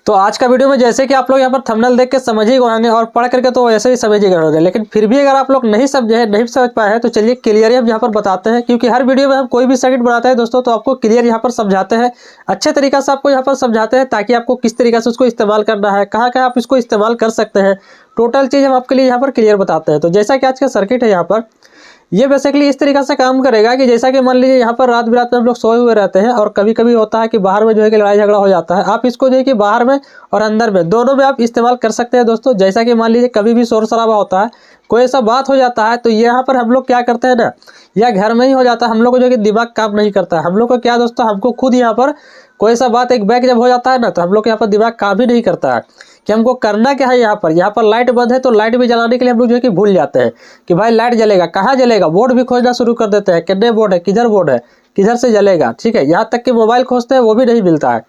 तो आज का वीडियो में जैसे कि आप लोग यहाँ पर थंबनेल देख के समझ ही गए होंगे और पढ़ करके तो वैसे ही समझ ही गए होंगे, लेकिन फिर भी अगर आप लोग नहीं समझे नहीं समझ पाए हैं तो चलिए क्लियर हम यहाँ पर बताते हैं। क्योंकि हर वीडियो में हम कोई भी सर्किट बनाते हैं दोस्तों तो आपको क्लियर यहाँ पर समझाते हैं, अच्छे तरीका से आपको यहाँ पर समझाते हैं ताकि आपको किस तरीके से उसको इस्तेमाल करना है, कहाँ कहाँ आप इसको इस्तेमाल कर सकते हैं, टोटल चीज़ हम आपके लिए यहाँ पर क्लियर बताते हैं। तो जैसा कि आज का सर्किट है यहाँ पर ये बेसिकली इस तरीके से काम करेगा कि जैसा कि मान लीजिए यहाँ पर रात बिरात में हम लोग सोए हुए रहते हैं और कभी कभी होता है कि बाहर में जो है कि लड़ाई झगड़ा हो जाता है। आप इसको जो है कि बाहर में और अंदर में दोनों में आप इस्तेमाल कर सकते हैं दोस्तों। जैसा कि मान लीजिए कभी भी शोर शराबा होता है, कोई ऐसा बात हो जाता है तो यहाँ पर हम लोग क्या करते हैं ना, या घर में ही हो जाता है, हम लोग को जो कि दिमाग काम नहीं करता है। हम लोग को क्या दोस्तों, हमको खुद यहाँ पर कोई सा बात एक बैग जब हो जाता है ना तो हम लोग को यहाँ पर दिमाग काम ही नहीं करता है कि हमको करना क्या है। यहाँ पर लाइट बंद है तो लाइट भी जलाने के लिए हम लोग जो है कि भूल जाते हैं कि भाई लाइट जलेगा, कहाँ जलेगा, बोर्ड भी खोजना शुरू कर देते हैं, कितने बोर्ड है, किधर से जलेगा, ठीक है। यहाँ तक कि मोबाइल खोजते हैं वो भी नहीं मिलता है।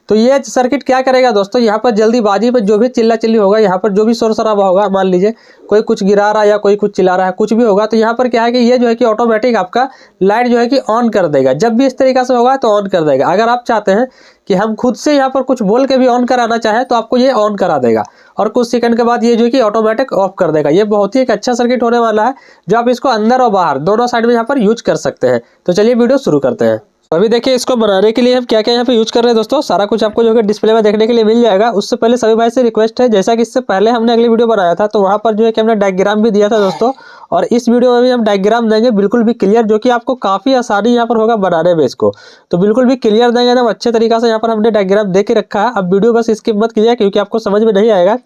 तो ये सर्किट क्या करेगा दोस्तों, यहाँ पर जल्दीबाजी में जो भी चिल्ला चिल्ली होगा, यहाँ पर जो भी शोर शराबा होगा, मान लीजिए कोई कुछ गिरा रहा है या कोई कुछ चिल्ला रहा है, कुछ भी होगा तो यहाँ पर क्या है कि ये जो है कि ऑटोमेटिक आपका लाइट जो है कि ऑन कर देगा। जब भी इस तरीके से होगा तो ऑन कर देगा। अगर आप चाहते हैं कि हम खुद से यहाँ पर कुछ बोल के भी ऑन कराना चाहें तो आपको ये ऑन करा देगा और कुछ सेकंड के बाद ये जो है कि ऑटोमेटिक ऑफ कर देगा। ये बहुत ही एक अच्छा सर्किट होने वाला है जो आप इसको अंदर और बाहर दोनों साइड में यहाँ पर यूज कर सकते हैं। तो चलिए वीडियो शुरू करते हैं। अभी देखिए इसको बनाने के लिए हम क्या क्या यहाँ पे यूज कर रहे हैं दोस्तों, सारा कुछ आपको जो है डिस्प्ले में देखने के लिए मिल जाएगा। उससे पहले सभी भाई से रिक्वेस्ट है, जैसा कि इससे पहले हमने अगली वीडियो बनाया था तो वहाँ पर जो है कि हमने डायग्राम भी दिया था दोस्तों, और इस वीडियो में भी हम डायग्राम देंगे बिल्कुल भी क्लियर, जो कि आपको काफ़ी आसानी यहाँ पर होगा बनाने में इसको। तो बिल्कुल भी क्लियर देंगे एकदम अच्छे तरीका से यहाँ पर हमने डायग्राम दे के रखा है। अब वीडियो बस स्किप मत कीजिए क्योंकि आपको समझ में नहीं आएगा।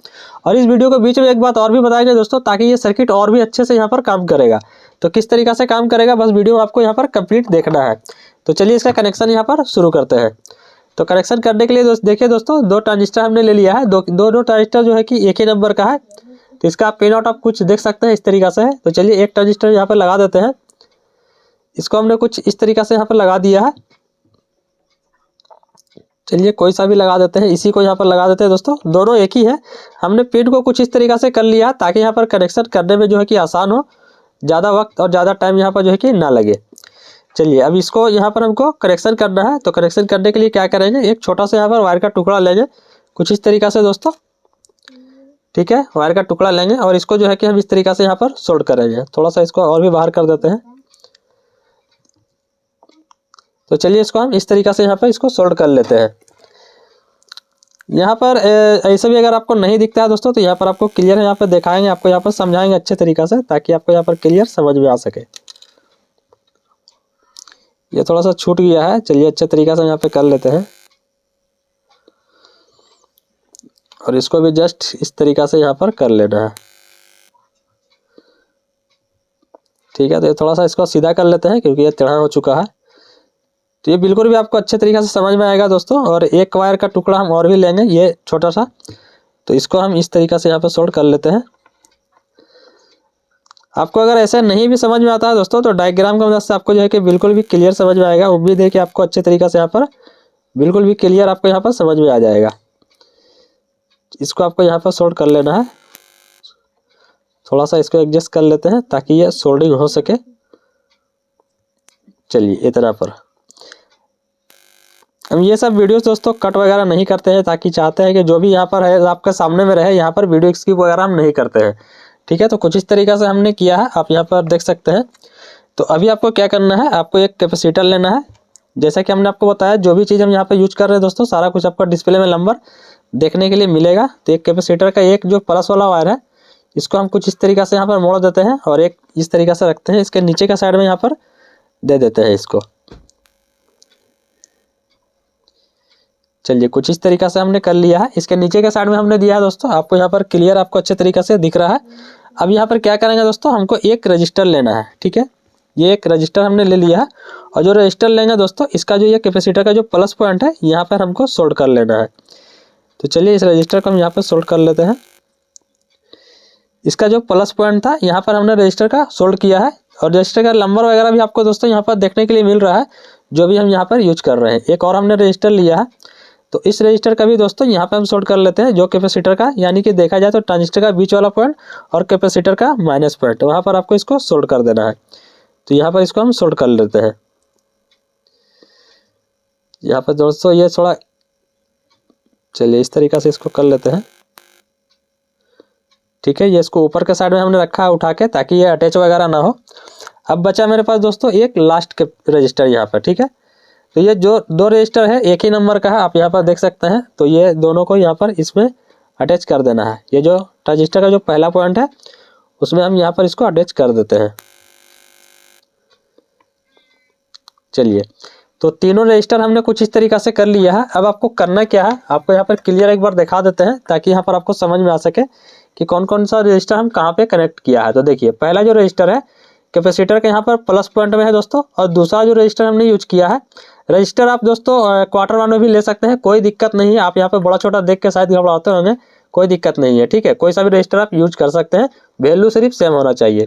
और इस वीडियो के बीच में एक बात और भी बताएंगे दोस्तों ताकि ये सर्किट और भी अच्छे से यहाँ पर काम करेगा। तो किस तरीका से काम करेगा बस वीडियो आपको यहाँ पर कंप्लीट देखना है। तो चलिए इसका कनेक्शन यहाँ पर शुरू करते हैं। तो कनेक्शन करने के लिए देखिए दोस्तों, दो ट्रांजिस्टर हमने ले लिया है। दो ट्रांजिस्टर जो है कि एक ही नंबर का है, तो इसका पिन आउट आप कुछ देख सकते हैं इस तरीका से है। तो चलिए एक ट्रांजिस्टर यहाँ पर लगा देते हैं। इसको हमने कुछ इस तरीका से यहाँ पर लगा दिया है। चलिए कोई सा भी लगा देते हैं, इसी को यहाँ पर लगा देते हैं दोस्तों, दोनों एक ही है। हमने पिन को कुछ इस तरीका से कर लिया ताकि यहाँ पर कनेक्शन करने में जो है कि आसान हो, ज़्यादा वक्त और ज़्यादा टाइम यहाँ पर जो है कि ना लगे। चलिए अब इसको यहाँ पर हमको कनेक्शन करना है। तो कनेक्शन करने के लिए क्या करेंगे, एक छोटा सा यहाँ पर वायर का टुकड़ा लेंगे कुछ इस तरीका से दोस्तों, ठीक है। वायर का टुकड़ा लेंगे और इसको जो है कि हम इस तरीका से यहाँ पर सोल्ड करेंगे। थोड़ा सा इसको और भी बाहर कर देते हैं। तो चलिए इसको हम इस तरीका से यहाँ पर इसको सोल्ड कर लेते हैं। यहाँ पर ऐसे भी अगर आपको नहीं दिखता है दोस्तों तो यहाँ पर आपको क्लियर यहाँ पर दिखाएंगे, आपको यहाँ पर समझाएंगे अच्छे तरीका से ताकि आपको यहाँ पर क्लियर समझ में आ सके। ये थोड़ा सा छूट गया है, चलिए अच्छे तरीके से यहाँ पे कर लेते हैं और इसको भी जस्ट इस तरीका से यहाँ पर कर लेना है, ठीक है। तो ये थोड़ा सा इसको सीधा कर लेते हैं क्योंकि ये टेढ़ा हो चुका है। तो ये बिल्कुल भी आपको अच्छे तरीके से समझ में आएगा दोस्तों। और एक वायर का टुकड़ा हम और भी लेंगे ये छोटा सा, तो इसको हम इस तरीका से यहाँ पर सोल्ड कर लेते हैं। आपको अगर ऐसे नहीं भी समझ में आता है दोस्तों तो डायग्राम की मदद से आपको जो है कि बिल्कुल भी क्लियर समझ में आएगा। उम्मीद है कि आपको अच्छे तरीके से यहाँ पर बिल्कुल भी क्लियर आपको यहाँ पर समझ में आ जाएगा। इसको आपको यहाँ पर सोल्ड कर लेना है। थोड़ा सा इसको एडजस्ट कर लेते हैं ताकि ये सोल्डिंग हो सके। चलिए इतना पर हम ये सब वीडियोस दोस्तों कट वगैरह नहीं करते हैं ताकि चाहते हैं कि जो भी यहाँ पर है आपके सामने में रहे, यहाँ पर वीडियो स्किप वगैरह हम नहीं करते हैं, ठीक है। तो कुछ इस तरीका से हमने किया है, आप यहाँ पर देख सकते हैं। तो अभी आपको क्या करना है, आपको एक कैपेसिटर लेना है। जैसा कि हमने आपको बताया जो भी चीज़ हम यहाँ पर यूज कर रहे हैं दोस्तों सारा कुछ आपको डिस्प्ले में नंबर देखने के लिए मिलेगा। तो एक कैपेसिटर का एक जो प्लस वाला वायर है इसको हम कुछ इस तरीका से यहाँ पर मोड़ देते हैं और एक इस तरीका से रखते हैं, इसके नीचे का साइड में यहाँ पर दे देते हैं इसको। चलिए कुछ इस तरीका से हमने कर लिया है, इसके नीचे के साइड में हमने दिया है दोस्तों। आपको यहाँ पर क्लियर आपको अच्छे तरीके से दिख रहा है। अब यहाँ पर क्या करेंगे दोस्तों, हमको एक रजिस्टर लेना है, ठीक है। ये एक रजिस्टर हमने ले लिया है और जो रजिस्टर लेंगे दोस्तों इसका जो ये कैपेसिटर का जो प्लस पॉइंट है यहाँ पर हमको सोल्ड कर लेना है। तो चलिए इस रजिस्टर को हम यहाँ पर सोल्ड कर लेते हैं। इसका जो प्लस पॉइंट था यहाँ पर हमने रजिस्टर का सोल्ड किया है और रजिस्टर का नंबर वगैरह भी आपको दोस्तों यहाँ पर देखने के लिए मिल रहा है जो भी हम यहाँ पर यूज कर रहे हैं। एक और हमने रजिस्टर लिया है, तो इस रजिस्टर का भी दोस्तों यहाँ पे हम सोल्ड कर लेते हैं। जो कैपेसिटर का यानी कि देखा जाए तो ट्रांजिस्टर का बीच वाला पॉइंट और कैपेसिटर का माइनस पॉइंट, वहाँ पर आपको इसको सोल्ड कर देना है। तो यहाँ पर इसको हम सोल्ड कर लेते हैं। यहाँ पर दोस्तों ये थोड़ा चलिए इस तरीक़ा से इसको कर लेते हैं। ठीक है, ये इसको ऊपर के साइड में हमने रखा है उठा के, ताकि ये अटैच वगैरह ना हो। अब बचा मेरे पास दोस्तों एक लास्ट के रजिस्टर यहाँ पर। ठीक है, तो ये जो 2 रजिस्टर है एक ही नंबर का है, आप यहाँ पर देख सकते हैं। तो ये दोनों को यहाँ पर इसमें अटैच कर देना है। ये जो ट्रांजिस्टर का जो पहला पॉइंट है उसमें हम यहाँ पर इसको अटैच कर देते हैं। चलिए, तो तीनों रजिस्टर हमने कुछ इस तरीक़ा से कर लिया है। अब आपको करना क्या है, आपको यहाँ पर क्लियर एक बार दिखा देते हैं, ताकि यहाँ पर आपको समझ में आ सके कि कौन कौन सा रजिस्टर हम कहाँ पे कनेक्ट किया है। तो देखिए, पहला जो रजिस्टर है कैपेसिटर के यहाँ पर प्लस पॉइंट में है दोस्तों, और दूसरा जो रजिस्टर हमने यूज किया है, रजिस्टर आप दोस्तों क्वार्टर वन में भी ले सकते हैं, कोई दिक्कत नहीं है। आप यहाँ पे बड़ा छोटा देख के शायद घबराते होंगे, कोई दिक्कत नहीं है। ठीक है, कोई सा भी रजिस्टर आप यूज कर सकते हैं, वैल्यू सिर्फ सेम होना चाहिए।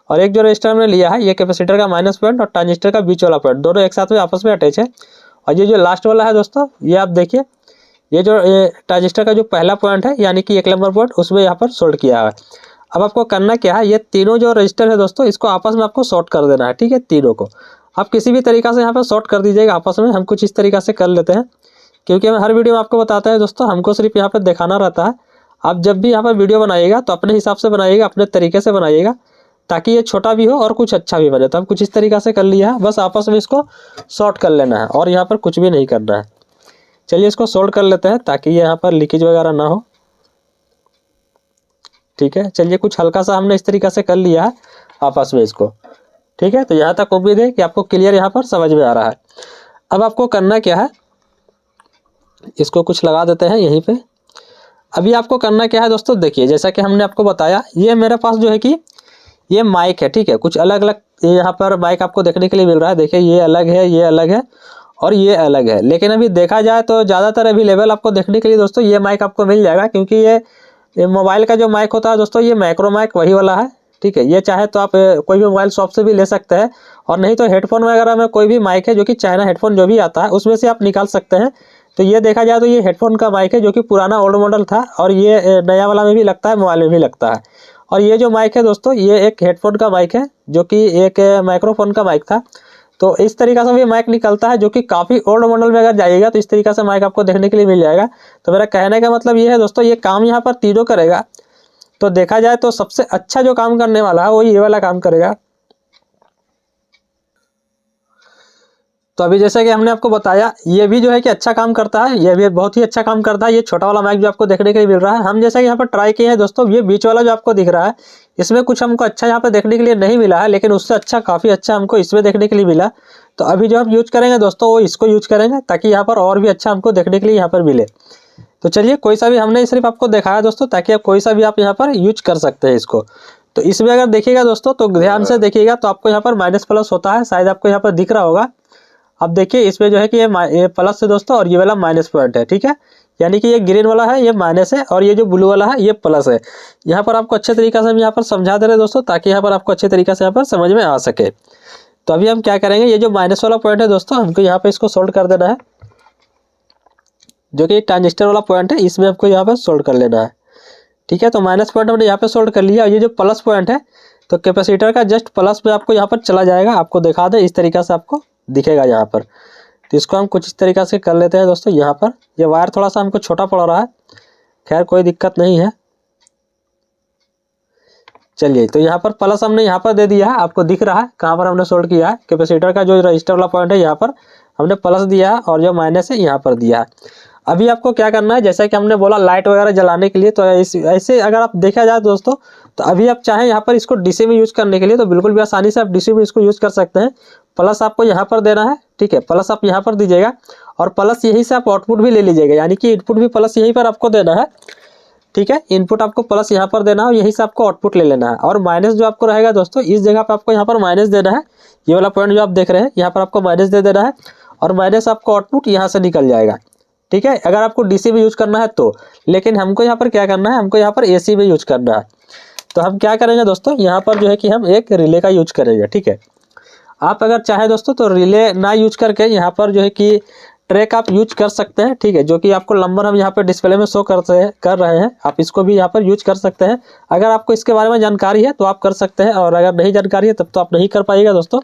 और एक जो रजिस्टर हमने लिया है, ये कैपेसिटर का माइनस पॉइंट और ट्रांजिस्टर का बीच वाला पॉइंट, दोनों एक साथ में आपस में अटैच है। और ये जो लास्ट वाला है दोस्तों, ये आप देखिए, ये जो ट्रांजिस्टर का जो पहला पॉइंट है, यानी कि 1 नंबर पॉइंट, उसमें यहाँ पर सोल्ड किया है। अब आपको करना क्या है, ये तीनों जो रजिस्टर है दोस्तों, इसको आपस में आपको शॉर्ट कर देना है। ठीक है, तीनों को आप किसी भी तरीक़ा से यहाँ पर शॉर्ट कर दीजिएगा आपस में। हम कुछ इस तरीक़ा से कर लेते हैं, क्योंकि हम हर वीडियो में आपको बताते हैं दोस्तों, हमको सिर्फ यहाँ पर दिखाना रहता है। आप जब भी यहाँ पर वीडियो बनाइएगा तो अपने हिसाब से बनाइएगा, अपने तरीके से बनाइएगा, ताकि ये छोटा भी हो और कुछ अच्छा भी बने। तो हम कुछ इस तरीक़ा से कर लिया है, बस आपस में इसको शॉर्ट कर लेना है और यहाँ पर कुछ भी नहीं करना है। चलिए इसको शॉर्ट कर लेते हैं, ताकि यहाँ पर लीकेज वगैरह ना हो। ठीक है, चलिए कुछ हल्का सा हमने इस तरीक़ा से कर लिया है आपस में इसको। ठीक है, तो यहाँ तक उम्मीद है कि आपको क्लियर यहाँ पर समझ में आ रहा है। अब आपको करना क्या है, इसको कुछ लगा देते हैं यहीं पे। अभी आपको करना क्या है दोस्तों, देखिए जैसा कि हमने आपको बताया, ये मेरे पास जो है कि ये माइक है। ठीक है, कुछ अलग अलग यहाँ पर माइक आपको देखने के लिए मिल रहा है। देखिए, ये अलग है, ये अलग है और ये अलग है। लेकिन अभी देखा जाए तो ज़्यादातर अवेलेबल आपको देखने के लिए दोस्तों ये माइक आपको मिल जाएगा, क्योंकि ये मोबाइल का जो माइक होता है दोस्तों, ये माइक्रो माइक वही वाला है। ठीक है, ये चाहे तो आप कोई भी मोबाइल शॉप से भी ले सकते हैं, और नहीं तो हेडफोन वगैरह में कोई भी माइक है जो कि चाइना हेडफोन जो भी आता है उसमें से आप निकाल सकते हैं। तो ये देखा जाए तो ये हेडफोन का माइक है, जो कि पुराना ओल्ड मॉडल था, और ये नया वाला में भी लगता है, मोबाइल में भी लगता है। और ये जो माइक है दोस्तों, ये एक हेडफोन का माइक है, जो कि एक माइक्रोफोन का माइक था। तो इस तरीक़ा से भी माइक निकलता है, जो कि काफ़ी ओल्ड मॉडल में अगर जाइएगा तो इस तरीक़ा से माइक आपको देखने के लिए मिल जाएगा। तो मेरा कहने का मतलब ये है दोस्तों, ये काम यहाँ पर तीनों करेगा। तो देखा जाए तो सबसे अच्छा जो काम करने वाला है वो ये वाला काम करेगा। तो अभी जैसा कि हमने आपको बताया, ये भी जो है कि अच्छा काम करता है, ये भी बहुत ही अच्छा काम करता है। ये छोटा वाला माइक जो आपको देखने के लिए मिल रहा है, हम जैसा कि यहाँ पर ट्राई किए हैं दोस्तों, ये बीच वाला जो आपको दिख रहा है, इसमें कुछ हमको अच्छा यहाँ पर देखने के लिए नहीं मिला है, लेकिन उससे अच्छा काफ़ी अच्छा हमको इसमें देखने के लिए मिला। तो अभी जो हम यूज करेंगे दोस्तों, वो इसको यूज करेंगे, ताकि यहाँ पर और भी अच्छा हमको देखने के लिए यहाँ पर मिले। तो चलिए, कोई सा भी हमने सिर्फ आपको दिखाया दोस्तों, ताकि आप कोई सा भी आप यहाँ पर यूज कर सकते हैं इसको। तो इसमें अगर देखिएगा दोस्तों, तो ध्यान से देखिएगा, तो आपको यहाँ पर माइनस प्लस होता है, शायद आपको यहाँ पर दिख रहा होगा। अब देखिए, इसमें जो है कि ये प्लस है दोस्तों, और ये वाला माइनस पॉइंट है। ठीक है, यानी कि ये ग्रीन वाला है, ये माइनस है, और ये जो ब्लू वाला है ये प्लस है। यहाँ पर आपको अच्छे तरीके से हम यहाँ पर समझा दे रहे हैं दोस्तों, ताकि यहाँ पर आपको अच्छे तरीके से यहाँ पर समझ में आ सके। तो अभी हम क्या करेंगे, ये जो माइनस वाला पॉइंट है दोस्तों, हमको यहाँ पर इसको सोल्ड कर देना है, जो कि ट्रांजिस्टर वाला पॉइंट है, इसमें आपको यहाँ पर सोल्ड कर लेना है। ठीक है, तो माइनस पॉइंट हमने यहाँ पे सोल्ड कर लिया। और ये जो प्लस पॉइंट है, तो कैपेसिटर का जस्ट प्लस में आपको यहाँ पर चला जाएगा। आपको दिखा दे, इस तरीक़ा से आपको दिखेगा यहाँ पर। तो इसको हम कुछ इस तरीक़ा से कर लेते हैं दोस्तों। यहाँ पर ये वायर थोड़ा सा हमको छोटा पड़ रहा है, खैर कोई दिक्कत नहीं है। चलिए, तो यहाँ पर प्लस हमने यहाँ पर दे दिया है, आपको दिख रहा है कहाँ पर हमने सोल्ड किया है। कैपेसिटर का जो रजिस्टर वाला पॉइंट है, यहाँ पर हमने प्लस दिया है, और जो माइनस है यहाँ पर दिया है। अभी आपको क्या करना है, जैसा कि हमने बोला लाइट वगैरह जलाने के लिए, तो ऐसे अगर आप देखा जाए दोस्तों, तो अभी आप चाहें यहाँ पर इसको डीसी में यूज़ करने के लिए, तो बिल्कुल भी आसानी से आप डीसी में इसको यूज़ कर सकते हैं। प्लस आपको यहाँ पर देना है। ठीक है, प्लस आप यहाँ पर दीजिएगा, और प्लस यहीं से आप आउटपुट भी ले लीजिएगा, यानी कि इनपुट भी प्लस यहीं पर आपको देना है। ठीक है, इनपुट आपको प्लस यहाँ पर देना है, और यहीं से आपको आउटपुट ले लेना है। और माइनस जो आपको रहेगा दोस्तों, इस जगह पर आपको यहाँ पर माइनस देना है। ये वाला पॉइंट जो आप देख रहे हैं, यहाँ पर आपको माइनस दे देना है, और माइनस आपको आउटपुट यहाँ से निकल जाएगा। ठीक है, अगर आपको डीसी में यूज़ करना है तो, लेकिन हमको यहाँ पर क्या करना है, हमको यहाँ पर एसी में यूज़ करना है। तो हम क्या करेंगे दोस्तों, यहाँ पर जो है कि हम एक रिले का यूज करेंगे। ठीक है, आप अगर चाहे दोस्तों तो रिले ना यूज करके यहाँ पर जो है कि ट्रैक आप यूज कर सकते हैं। ठीक है, जो कि आपको नंबर हम यहाँ पर डिस्प्ले में शो कर रहे हैं, आप इसको भी यहाँ पर यूज कर सकते हैं। अगर आपको इसके बारे में जानकारी है तो आप कर सकते हैं, और अगर नहीं जानकारी है तब तो आप नहीं कर पाइएगा दोस्तों।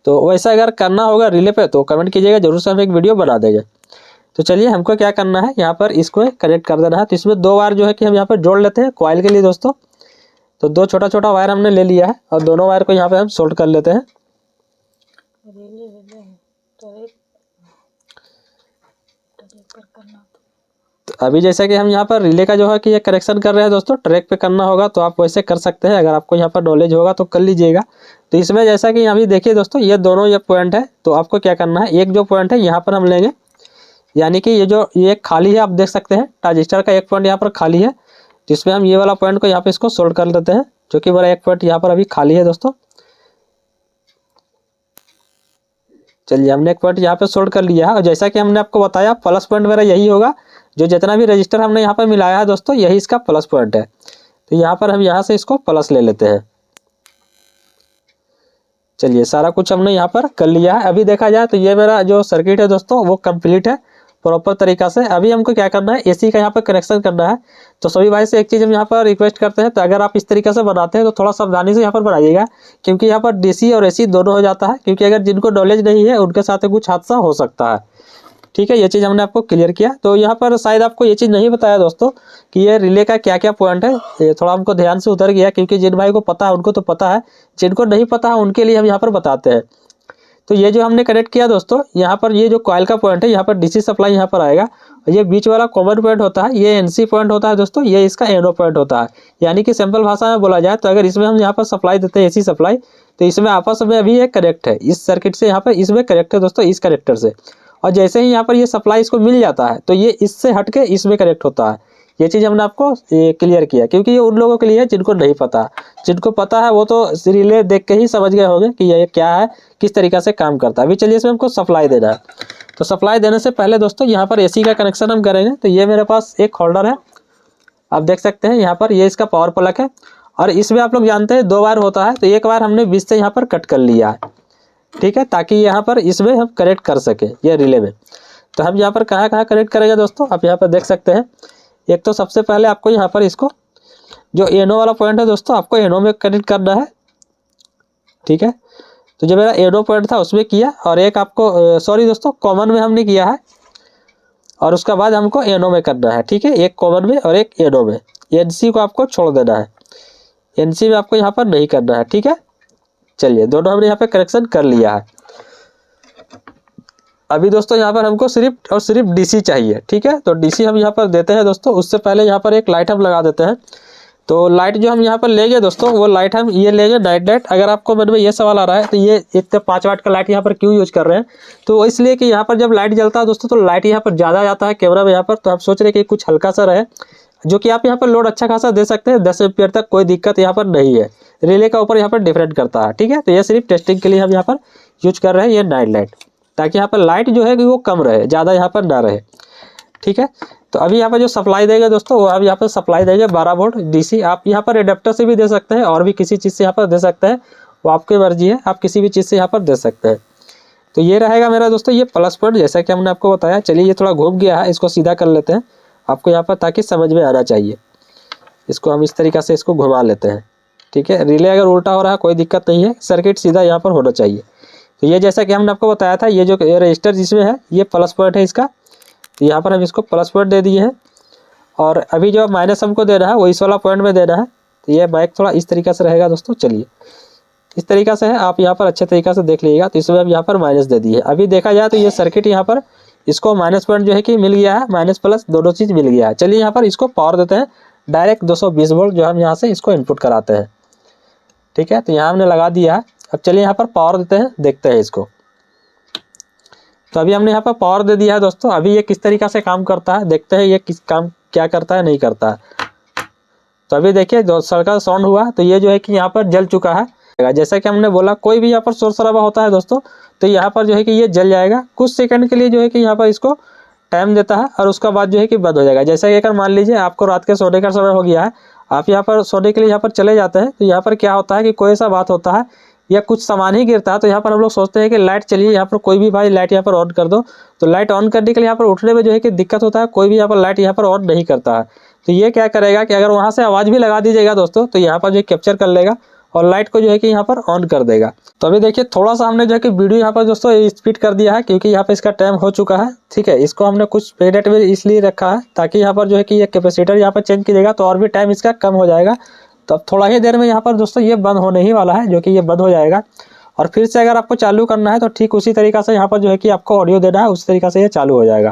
तो वैसा अगर करना होगा रिले पे, तो कमेंट कीजिएगा, जरूर से हम एक वीडियो बना देंगे। तो चलिए हमको क्या करना है, यहाँ पर इसको कनेक्ट कर देना है। तो इसमें 2 वायर जो है कि हम यहाँ पर जोड़ लेते हैं कॉइल के लिए दोस्तों। तो 2 छोटा छोटा वायर हमने ले लिया है और दोनों वायर को यहाँ पे हम सोल्ड कर लेते हैं। तो अभी जैसे कि हम यहाँ पर रिले का जो है कि ये कनेक्शन कर रहे हैं दोस्तों, ट्रैक पे करना होगा तो आप वैसे कर सकते हैं, अगर आपको यहाँ पर नॉलेज होगा तो कर लीजिएगा। तो इसमें जैसा कि अभी देखिए दोस्तों, ये दोनों ये पॉइंट है, तो आपको क्या करना है, एक जो पॉइंट है यहाँ पर हम लेंगे, यानी कि ये खाली है, आप देख सकते हैं ट्रांजिस्टर का एक पॉइंट यहाँ पर खाली है, जिसमें हम ये वाला पॉइंट को यहाँ पे इसको सोल्ड कर देते हैं, जो कि मेरा एक पॉइंट यहाँ पर अभी खाली है दोस्तों। चलिए हमने एक पॉइंट यहाँ पे सोल्ड कर लिया है। और जैसा कि हमने आपको बताया प्लस पॉइंट मेरा यही होगा, जो जितना भी रजिस्टर हमने यहाँ पर मिलाया है दोस्तों, यही इसका प्लस पॉइंट है। तो यहाँ पर हम यहाँ से इसको प्लस ले लेते हैं। चलिए सारा कुछ हमने यहाँ पर कर लिया है। अभी देखा जाए तो ये मेरा जो सर्किट है दोस्तों वो कंप्लीट है प्रॉपर तरीका से। अभी हमको क्या करना है, एसी का यहाँ पर कनेक्शन करना है। तो सभी भाई से एक चीज़ हम यहाँ पर रिक्वेस्ट करते हैं, तो अगर आप इस तरीके से बनाते हैं तो थोड़ा सावधानी से यहाँ पर बनाइएगा, क्योंकि यहाँ पर डीसी और एसी दोनों हो जाता है, क्योंकि अगर जिनको नॉलेज नहीं है उनके साथ कुछ हादसा हो सकता है। ठीक है, ये चीज़ हमने आपको क्लियर किया। तो यहाँ पर शायद आपको ये चीज़ नहीं बताया दोस्तों कि ये रिले का क्या क्या पॉइंट है, ये थोड़ा हमको ध्यान से उतर गया, क्योंकि जिन भाई को पता है उनको तो पता है, जिनको नहीं पता है उनके लिए हम यहाँ पर बताते हैं। तो ये जो हमने कनेक्ट किया दोस्तों, यहाँ पर ये जो कॉइल का पॉइंट है, यहाँ पर डीसी सप्लाई यहाँ पर आएगा, और ये बीच वाला कॉमन पॉइंट होता है, ये एनसी पॉइंट होता है दोस्तों, ये इसका एनो पॉइंट होता है। यानी कि सिंपल भाषा में बोला जाए तो अगर इसमें हम यहाँ पर सप्लाई देते हैं एसी सप्लाई, तो इसमें आपस में अभी एक कनेक्ट है, इस सर्किट से यहाँ पर इसमें कनेक्ट है दोस्तों, इस कनेक्टर से। और जैसे ही यहाँ पर ये सप्लाई इसको मिल जाता है तो ये इससे हट के इसमें कनेक्ट होता है। ये चीज़ हमने आपको क्लियर किया, क्योंकि ये उन लोगों के लिए है जिनको नहीं पता। जिनको पता है वो तो रिले देख के ही समझ गए होंगे कि ये क्या है, किस तरीक़े से काम करता है। अभी चलिए इसमें हमको सप्लाई देना है। तो सप्लाई देने से पहले दोस्तों यहाँ पर एसी का कनेक्शन हम करेंगे। तो ये मेरे पास एक होल्डर है, आप देख सकते हैं यहाँ पर, ये इसका पावर प्लग है, और इसमें आप लोग जानते हैं 2 वायर होता है। तो एक वायर हमने बीच से यहाँ पर कट कर लिया है, ठीक है, ताकि यहाँ पर इसमें हम कनेक्ट कर सके ये रिले में। तो हम यहाँ पर कहाँ कहाँ कनेक्ट करेंगे दोस्तों, आप यहाँ पर देख सकते हैं। एक तो सबसे पहले आपको यहाँ पर इसको जो एनो वाला पॉइंट है दोस्तों, आपको एनो में कनेक्ट करना है, ठीक है। तो जो मेरा एनो पॉइंट था उसमें किया, और एक आपको सॉरी दोस्तों कॉमन में हमने किया है, और उसका बाद हमको एनो में करना है, ठीक है। एक कॉमन में और एक एनो में। एनसी को आपको छोड़ देना है, एनसी में आपको यहाँ पर नहीं करना है, ठीक है। चलिए दोनों हमने यहाँ पे कनेक्शन कर लिया है। अभी दोस्तों यहाँ पर हमको सिर्फ और सिर्फ डीसी चाहिए, ठीक है। तो डीसी हम यहाँ पर देते हैं दोस्तों। उससे पहले यहाँ पर एक लाइट हम लगा देते हैं। तो लाइट जो हम यहाँ पर लेंगे दोस्तों, वो लाइट हम ये लेंगे नाइट लाइट। अगर आपको मन में ये सवाल आ रहा है तो ये इतने 5 वाट का लाइट यहाँ पर क्यों यूज कर रहे हैं, तो इसलिए कि यहाँ पर जब लाइट जलता है दोस्तों, तो लाइट यहाँ पर ज़्यादा जाता है कैमरा में यहाँ पर। तो हम सोच रहे हैं कि कुछ हल्का सा रहे, जो कि आप यहाँ पर लोड अच्छा खासा दे सकते हैं, 10 एम्पियर तक, कोई दिक्कत यहाँ पर नहीं है। रिले का ऊपर यहाँ पर डिफरेंट करता है, ठीक है। तो ये सिर्फ टेस्टिंग के लिए हम यहाँ पर यूज कर रहे हैं ये नाइट लाइट, ताकि यहाँ पर लाइट जो है कि वो कम रहे, ज़्यादा यहाँ पर ना रहे, ठीक है। तो अभी यहाँ पर जो सप्लाई देंगे दोस्तों, वो अब यहाँ पर सप्लाई देंगे 12 वोल्ट डीसी। आप यहाँ पर एडेप्टर से भी दे सकते हैं, और भी किसी चीज़ से यहाँ पर दे सकते हैं, वो आपकी मर्जी है, आप किसी भी चीज़ से यहाँ पर दे सकते हैं। तो ये रहेगा मेरा दोस्तों ये प्लस पॉइंट, जैसा कि हमने आपको बताया। चलिए ये थोड़ा घूम गया है, इसको सीधा कर लेते हैं आपको यहाँ पर, ताकि समझ में आना चाहिए। इसको हम इस तरीक़े से इसको घुमा लेते हैं, ठीक है। रिले अगर उल्टा हो रहा है कोई दिक्कत नहीं है, सर्किट सीधा यहाँ पर होना चाहिए। तो ये जैसा कि हमने आपको बताया था, ये जो रजिस्टर जिसमें है ये प्लस पॉइंट है इसका, तो यहाँ पर हम इसको प्लस पॉइंट दे दिए हैं। और अभी जो माइनस हमको देना है वो इस वाला पॉइंट में देना है। तो ये माइक थोड़ा इस तरीक़े से रहेगा दोस्तों। चलिए इस तरीक़े से है, आप यहाँ पर अच्छे तरीक़े से देख लीजिएगा। तो इसमें हम यहाँ पर माइनस दे दिए। अभी देखा जाए तो ये सर्किट यहाँ पर इसको माइनस पॉइंट जो है कि मिल गया है, माइनस प्लस दोनों चीज़ मिल गया है। चलिए यहाँ पर इसको पावर देते हैं डायरेक्ट 220 वोल्ट, जो हम यहाँ से इसको इनपुट कराते हैं, ठीक है। तो यहाँ हमने लगा दिया है। अब चलिए यहाँ पर पावर देते हैं, देखते हैं इसको। तो अभी हमने यहाँ पर पावर दे दिया है दोस्तों। अभी ये किस तरीक़े से काम करता है देखते हैं, ये किस काम क्या करता है नहीं करता है। तो अभी देखिए जो सर्कल साउंड हुआ, तो ये जो है कि यहाँ पर जल चुका है। जैसा कि हमने बोला, कोई भी यहाँ पर शोर शराबा होता है दोस्तों, तो यहाँ पर जो है कि ये जल जाएगा। कुछ सेकंड के लिए जो है कि यहाँ पर इसको टाइम देता है, और उसका बाद जो है कि बंद हो जाएगा। जैसा कि अगर मान लीजिए आपको रात के सोने का समय हो गया है, आप यहाँ पर सोने के लिए यहाँ पर चले जाते हैं, तो यहाँ पर क्या होता है कि कोई सा बात होता है या कुछ सामान ही गिरता है, तो यहाँ पर हम लोग सोचते हैं कि लाइट चलिए, यहाँ पर कोई भी भाई लाइट यहाँ पर ऑन कर दो। तो लाइट ऑन करने के लिए यहाँ पर उठने में जो है कि दिक्कत होता है, कोई भी यहाँ पर लाइट यहाँ पर ऑन नहीं करता है। तो ये क्या करेगा कि अगर वहाँ से आवाज़ भी लगा दीजिएगा दोस्तों, तो यहाँ पर जो कैप्चर कर लेगा और लाइट को जो है कि यहाँ पर ऑन कर देगा। तो अभी देखिए थोड़ा सा हमने जो है कि वीडियो यहाँ पर दोस्तों स्पीड कर दिया है, क्योंकि यहाँ पर इसका टाइम हो चुका है। ठीक है, इसको हमने कुछ मिनट में इसलिए रखा है ताकि यहाँ पर जो है कि ये कैपेसिटर यहाँ पर चेंज कीजिएगा तो और भी टाइम इसका कम हो जाएगा। तो अब थोड़ा ही देर में यहाँ पर दोस्तों ये बंद होने ही वाला है, जो कि ये बंद हो जाएगा। और फिर से अगर आपको चालू करना है तो ठीक उसी तरीक़ा से यहाँ पर जो है कि आपको ऑडियो देना है, उसी तरीक़ा से ये चालू हो जाएगा।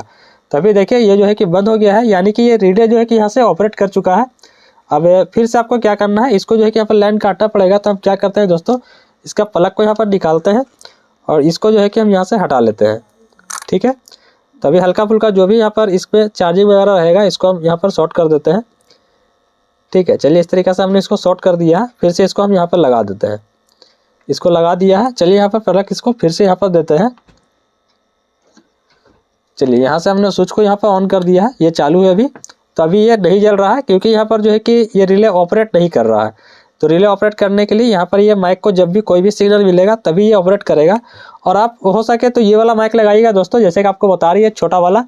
तभी देखिए ये जो है कि बंद हो गया है, यानी कि ये रिले जो है कि यहाँ से ऑपरेट कर चुका है। अब फिर से आपको क्या करना है, इसको जो है कि यहाँ पर लाइन काटना पड़ेगा। तो हम क्या करते हैं दोस्तों, इसका प्लग को यहाँ पर निकालते हैं और इसको जो है कि हम यहाँ से हटा लेते हैं। ठीक है, तभी हल्का फुल्का जो भी यहाँ पर इस पर चार्जिंग वगैरह रहेगा इसको हम यहाँ पर शॉर्ट कर देते हैं। ठीक है, चलिए इस तरीके से हमने इसको शॉर्ट कर दिया है। फिर से इसको हम यहाँ पर लगा देते हैं, इसको लगा दिया है। चलिए यहाँ पर प्लग इसको फिर से यहाँ पर देते हैं। चलिए यहाँ से हमने स्विच को यहाँ पर ऑन कर दिया है, ये चालू है अभी। तो अभी ये नहीं जल रहा है क्योंकि यहाँ पर जो है कि ये रिले ऑपरेट नहीं कर रहा है। तो रिले ऑपरेट करने के लिए यहाँ पर ये माइक को जब भी कोई भी सिग्नल मिलेगा तभी ये ऑपरेट करेगा। और आप हो सके तो ये वाला माइक लगाइएगा दोस्तों, जैसे कि आपको बता रही है छोटा वाला,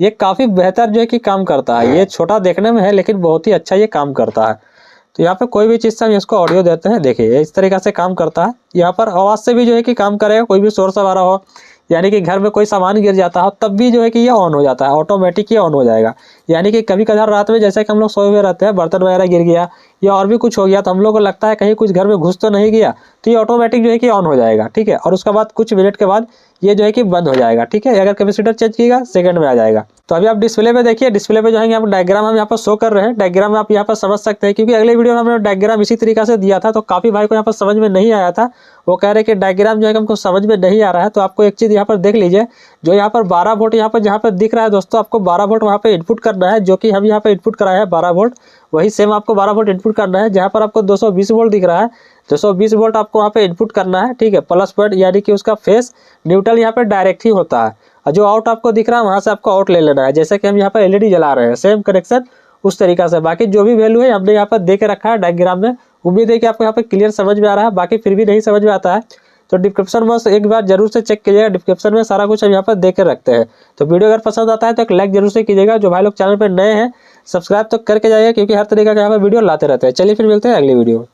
ये काफ़ी बेहतर जो है कि काम करता है। ये छोटा देखने में है लेकिन बहुत ही अच्छा ये काम करता है। तो यहाँ पे कोई भी चीज़ से हम इसको ऑडियो देते हैं, देखिए इस तरीक़े से काम करता है। यहाँ पर आवाज़ से भी जो है कि काम करेगा, कोई भी शोर शराबा हो, यानी कि घर में कोई सामान गिर जाता हो तब भी जो है कि ये ऑन हो जाता है, ऑटोमेटिक ये ऑन हो जाएगा। यानी कि कभी कभार रात में जैसे कि हम लोग सोए हुए रहते हैं, बर्तन वगैरह गिर गया या और भी कुछ हो गया तो हम लोग को लगता है कहीं कुछ घर में घुस तो नहीं गया, तो ये ऑटोमेटिक जो है कि ऑन हो जाएगा। ठीक है, और उसके बाद कुछ मिनट के बाद ये जो है कि बंद हो जाएगा। ठीक है, अगर कैपेसिटर चेंज कीजिएगा सेकंड में आ जाएगा। तो अभी आप डिस्प्ले पे देखिए, डिस्प्ले पे जो है आप डायग्राम हम यहाँ पर शो कर रहे हैं, डायग्राम आप यहाँ पर समझ सकते हैं, क्योंकि अगले वीडियो में हमने डायग्राम इसी तरीके से दिया था तो काफ़ी भाई को यहाँ पर समझ में नहीं आया था। वो कह रहे कि डायग्राम जो है हमको समझ में नहीं आ रहा है। तो आपको एक चीज़ यहाँ पर देख लीजिए, जो यहाँ पर 12 वोल्ट यहाँ पर जहाँ पर दिख रहा है दोस्तों, आपको 12 वोल्ट वहाँ पर इनपुट करना है, जो कि हम यहाँ पर इनपुट कराया है 12 वोल्ट। वही सेम आपको 12 वोल्ट इनपुट करना है। जहाँ पर आपको 220 वोल्ट दिख रहा है, 220 वोल्ट आपको वहाँ पे इनपुट करना है। ठीक है, प्लस पॉइंट यानी कि उसका फेस न्यूट्रल यहाँ पे डायरेक्ट ही होता है। और जो आउट आपको दिख रहा है वहाँ से आपको आउट ले लेना है, जैसे कि हम यहाँ पर एलईडी जला रहे हैं, सेम कनेक्शन उस तरीका से। बाकी जो भी वैल्यू है हमने यहाँ पर दे के रखा है डायग्राम में। उम्मीद है कि आपको यहाँ पर क्लियर समझ में आ रहा है। बाकी फिर भी नहीं समझ में आता है तो डिस्क्रिप्शन बॉक्स एक बार जरूर से चेक कीजिएगा, डिस्क्रिप्शन में सारा कुछ हम यहाँ पर दे के रखते हैं। तो वीडियो अगर पसंद आता है तो एक लाइक जरूर से कीजिएगा। जो भाई लोग चैनल पर नए हैं सब्सक्राइब तो करके जाइए, क्योंकि हर तरीके का यहाँ पर वीडियो लाते रहते हैं। चलिए फिर मिलते हैं अगली वीडियो में।